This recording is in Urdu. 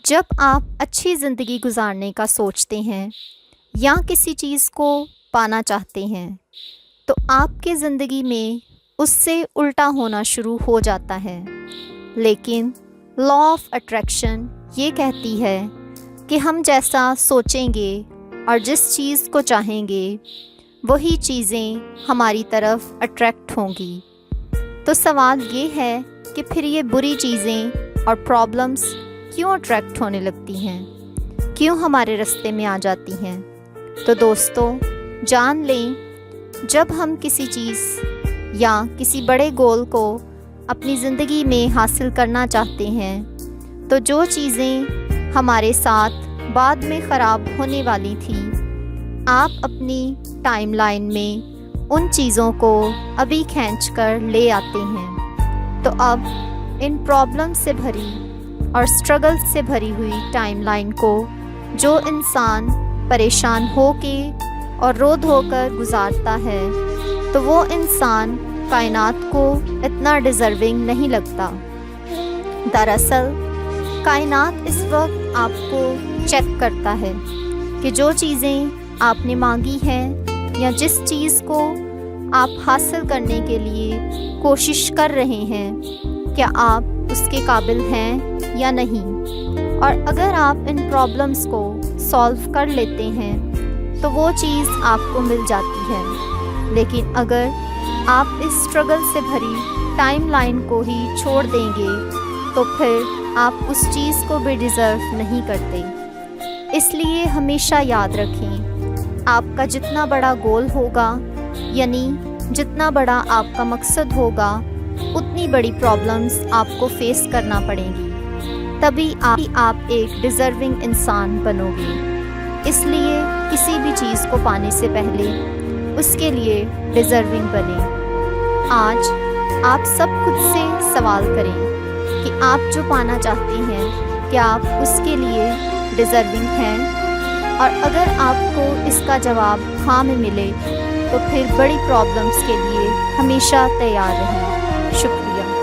جب آپ اچھی زندگی گزارنے کا سوچتے ہیں یا کسی چیز کو پانا چاہتے ہیں تو آپ کے زندگی میں اس سے الٹا ہونا شروع ہو جاتا ہے۔ لیکن لا آف اٹریکشن یہ کہتی ہے کہ ہم جیسا سوچیں گے اور جس چیز کو چاہیں گے وہی چیزیں ہماری طرف اٹریکٹ ہوں گی۔ تو سوال یہ ہے کہ پھر یہ بری چیزیں اور پرابلمس کیوں اٹریکٹ ہونے لگتی ہیں، کیوں ہمارے راستے میں آ جاتی ہیں؟ تو دوستو جان لیں، جب ہم کسی چیز یا کسی بڑے گول کو اپنی زندگی میں حاصل کرنا چاہتے ہیں تو جو چیزیں ہمارے ساتھ بعد میں خراب ہونے والی تھیں، آپ اپنی ٹائم لائن میں ان چیزوں کو ابھی کھینچ کر لے آتے ہیں۔ تو اب ان پرابلم سے بھری اور اسٹرگل سے بھری ہوئی ٹائم لائن کو جو انسان پریشان ہو کے اور رو دھو کر گزارتا ہے تو وہ انسان کائنات کو اتنا ڈیزرونگ نہیں لگتا۔ دراصل کائنات اس وقت آپ کو چیک کرتا ہے کہ جو چیزیں آپ نے مانگی ہیں یا جس چیز کو آپ حاصل کرنے کے لیے کوشش کر رہے ہیں، کیا آپ اس کے قابل ہیں یا نہیں۔ اور اگر آپ ان پرابلمس کو سالو کر لیتے ہیں تو وہ چیز آپ کو مل جاتی ہے۔ لیکن اگر آپ اس اسٹرگل سے بھری ٹائم لائن کو ہی چھوڑ دیں گے تو پھر آپ اس چیز کو بھی ڈیزرو نہیں کرتے۔ اس لیے ہمیشہ یاد رکھیں، آپ کا جتنا بڑا گول ہوگا، یعنی جتنا بڑا آپ کا مقصد ہوگا، اتنی بڑی پرابلمس آپ کو فیس کرنا پڑیں گی، تبھی آپ ایک ڈیزرونگ انسان بنو گے۔ اس لیے کسی بھی چیز کو پانے سے پہلے اس کے لیے ڈیزرونگ بنیں۔ آج آپ سب خود سے سوال کریں کہ آپ جو پانا چاہتے ہیں کیا آپ اس کے لیے ڈیزرونگ ہیں؟ اور اگر آپ کو اس کا جواب ہاں میں ملے تو پھر بڑی پرابلمس کے لیے ہمیشہ تیار رہیں۔ شکریہ۔